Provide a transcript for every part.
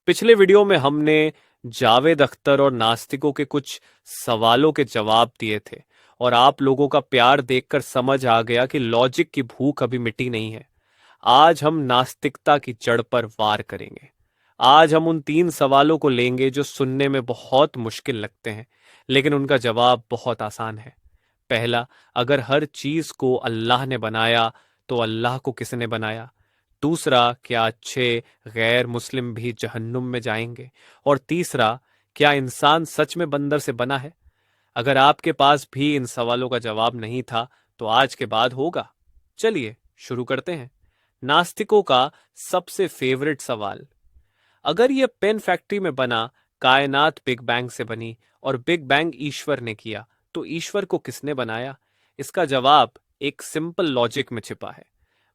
पिछले वीडियो में हमने जावेद अख्तर और नास्तिकों के कुछ सवालों के जवाब दिए थे और आप लोगों का प्यार देखकर समझ आ गया कि लॉजिक की भूख अभी मिटी नहीं है। आज हम नास्तिकता की जड़ पर वार करेंगे। आज हम उन 3 सवालों को लेंगे जो सुनने में बहुत मुश्किल लगते हैं, लेकिन उनका जवाब बहुत आसान है। पहला, अगर हर चीज को अल्लाह ने बनाया तो अल्लाह को किसने बनाया? दूसरा, क्या अच्छे गैर मुस्लिम भी जहन्नुम में जाएंगे? और तीसरा, क्या इंसान सच में बंदर से बना है? अगर आपके पास भी इन सवालों का जवाब नहीं था तो आज के बाद होगा। चलिए शुरू करते हैं। नास्तिकों का सबसे फेवरेट सवाल, अगर ये पेन फैक्ट्री में बना, कायनात बिग बैंग से बनी और बिग बैंग ईश्वर ने किया, तो ईश्वर को किसने बनाया? इसका जवाब एक सिंपल लॉजिक में छिपा है।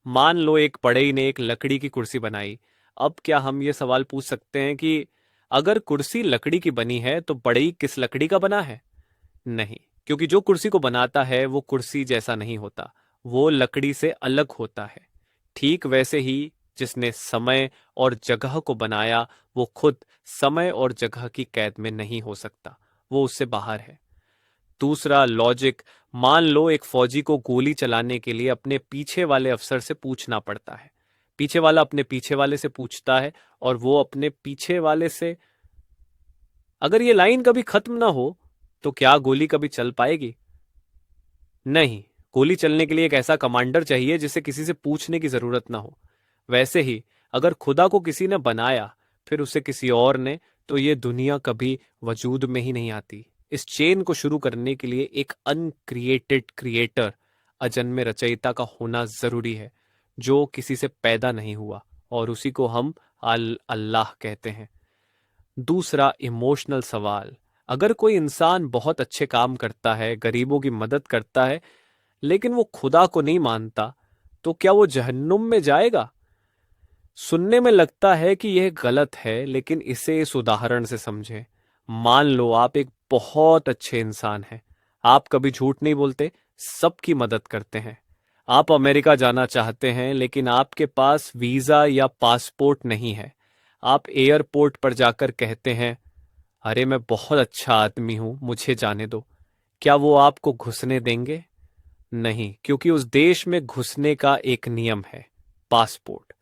मान लो एक बढ़ई ने एक लकड़ी की कुर्सी बनाई। अब क्या हम ये सवाल पूछ सकते हैं कि अगर कुर्सी लकड़ी की बनी है तो बढ़ई किस लकड़ी का बना है? नहीं, क्योंकि जो कुर्सी को बनाता है वो कुर्सी जैसा नहीं होता, वो लकड़ी से अलग होता है। ठीक वैसे ही जिसने समय और जगह को बनाया वो खुद समय और जगह की कैद में नहीं हो सकता, वो उससे बाहर है। दूसरा लॉजिक, मान लो एक फौजी को गोली चलाने के लिए अपने पीछे वाले अफसर से पूछना पड़ता है। पीछे वाला अपने पीछे वाले से पूछता है और वो अपने पीछे वाले से। अगर ये लाइन कभी खत्म ना हो तो क्या गोली कभी चल पाएगी? नहीं, गोली चलने के लिए एक ऐसा कमांडर चाहिए जिसे किसी से पूछने की जरूरत ना हो। वैसे ही अगर खुदा को किसी ने बनाया फिर उसे किसी और ने, तो ये दुनिया कभी वजूद में ही नहीं आती। इस चेन को शुरू करने के लिए एक अनक्रिएटेड क्रिएटर, अजन्मे रचयिता का होना जरूरी है, जो किसी से पैदा नहीं हुआ, और उसी को हम अल्लाह कहते हैं। दूसरा इमोशनल सवाल, अगर कोई इंसान बहुत अच्छे काम करता है, गरीबों की मदद करता है, लेकिन वो खुदा को नहीं मानता, तो क्या वो जहन्नुम में जाएगा? सुनने में लगता है कि यह गलत है, लेकिन इसे इस उदाहरण से समझें। मान लो आप एक बहुत अच्छे इंसान हैं। आप कभी झूठ नहीं बोलते, सबकी मदद करते हैं। आप अमेरिका जाना चाहते हैं, लेकिन आपके पास वीजा या पासपोर्ट नहीं है। आप एयरपोर्ट पर जाकर कहते हैं, अरे मैं बहुत अच्छा आदमी हूं, मुझे जाने दो। क्या वो आपको घुसने देंगे? नहीं, क्योंकि उस देश में घुसने का एक नियम है, पासपोर्ट।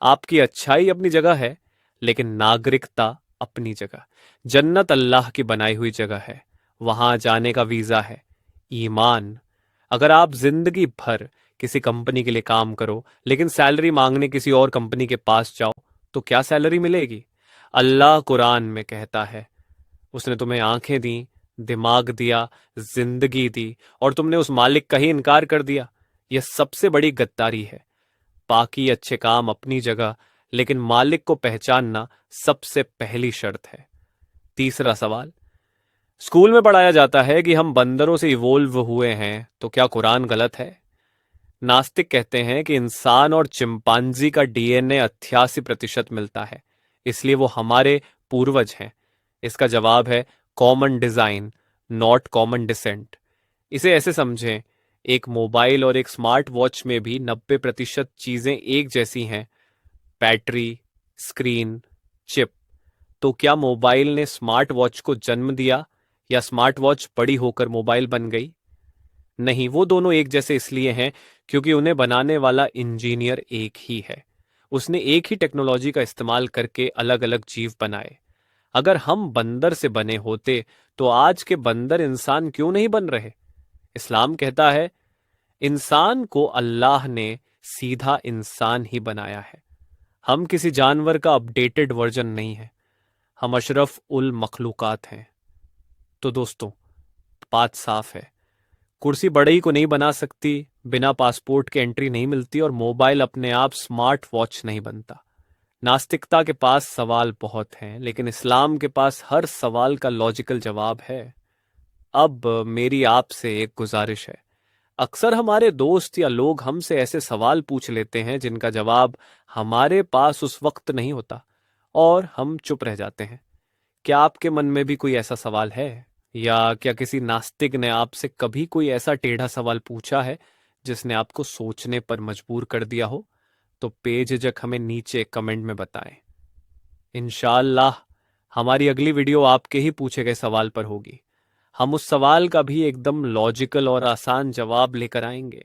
आपकी अच्छाई अपनी जगह है, लेकिन नागरिकता अपनी जगह। जन्नत अल्लाह की बनाई हुई जगह है, वहां जाने का वीजा है ईमान। अगर आप जिंदगी भर किसी कंपनी के लिए काम करो, लेकिन सैलरी मांगने किसी और कंपनी के पास जाओ, तो क्या सैलरी मिलेगी? अल्लाह कुरान में कहता है, उसने तुम्हें आंखें दी, दिमाग दिया, जिंदगी दी, और तुमने उस मालिक का ही इनकार कर दिया। यह सबसे बड़ी गद्दारी है। बाकी अच्छे काम अपनी जगह, लेकिन मालिक को पहचानना सबसे पहली शर्त है। तीसरा सवाल, स्कूल में पढ़ाया जाता है कि हम बंदरों से इवोल्व हुए हैं, तो क्या कुरान गलत है? नास्तिक कहते हैं कि इंसान और चिंपांजी का डीएनए 88% मिलता है, इसलिए वो हमारे पूर्वज हैं। इसका जवाब है common design, not common descent. इसे ऐसे समझें, एक मोबाइल और एक स्मार्ट वॉच में भी 90% चीजें एक जैसी हैं, बैटरी, स्क्रीन, चिप। तो क्या मोबाइल ने स्मार्ट वॉच को जन्म दिया, या स्मार्ट वॉच बड़ी होकर मोबाइल बन गई? नहीं, वो दोनों एक जैसे इसलिए हैं क्योंकि उन्हें बनाने वाला इंजीनियर एक ही है। उसने एक ही टेक्नोलॉजी का इस्तेमाल करके अलग अलग जीव बनाए। अगर हम बंदर से बने होते तो आज के बंदर इंसान क्यों नहीं बन रहे? इस्लाम कहता है, इंसान को अल्लाह ने सीधा इंसान ही बनाया है। हम किसी जानवर का अपडेटेड वर्जन नहीं है, हम अशरफ उल मखलूकात हैं। तो दोस्तों, बात साफ है, कुर्सी बढ़ई को नहीं बना सकती, बिना पासपोर्ट के एंट्री नहीं मिलती, और मोबाइल अपने आप स्मार्ट वॉच नहीं बनता। नास्तिकता के पास सवाल बहुत हैं, लेकिन इस्लाम के पास हर सवाल का लॉजिकल जवाब है। अब मेरी आपसे एक गुजारिश है, अक्सर हमारे दोस्त या लोग हमसे ऐसे सवाल पूछ लेते हैं जिनका जवाब हमारे पास उस वक्त नहीं होता, और हम चुप रह जाते हैं। क्या आपके मन में भी कोई ऐसा सवाल है? या क्या किसी नास्तिक ने आपसे कभी कोई ऐसा टेढ़ा सवाल पूछा है जिसने आपको सोचने पर मजबूर कर दिया हो? तो बेझिझक हमें नीचे कमेंट में बताएं। इंशाअल्लाह हमारी अगली वीडियो आपके ही पूछे गए सवाल पर होगी। हम उस सवाल का भी एकदम लॉजिकल और आसान जवाब लेकर आएंगे।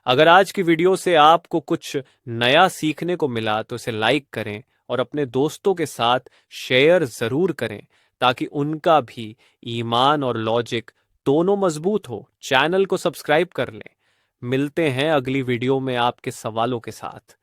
अगर आज की वीडियो से आपको कुछ नया सीखने को मिला तो इसे लाइक करें और अपने दोस्तों के साथ शेयर जरूर करें, ताकि उनका भी ईमान और लॉजिक दोनों मजबूत हो। चैनल को सब्सक्राइब कर लें। मिलते हैं अगली वीडियो में आपके सवालों के साथ।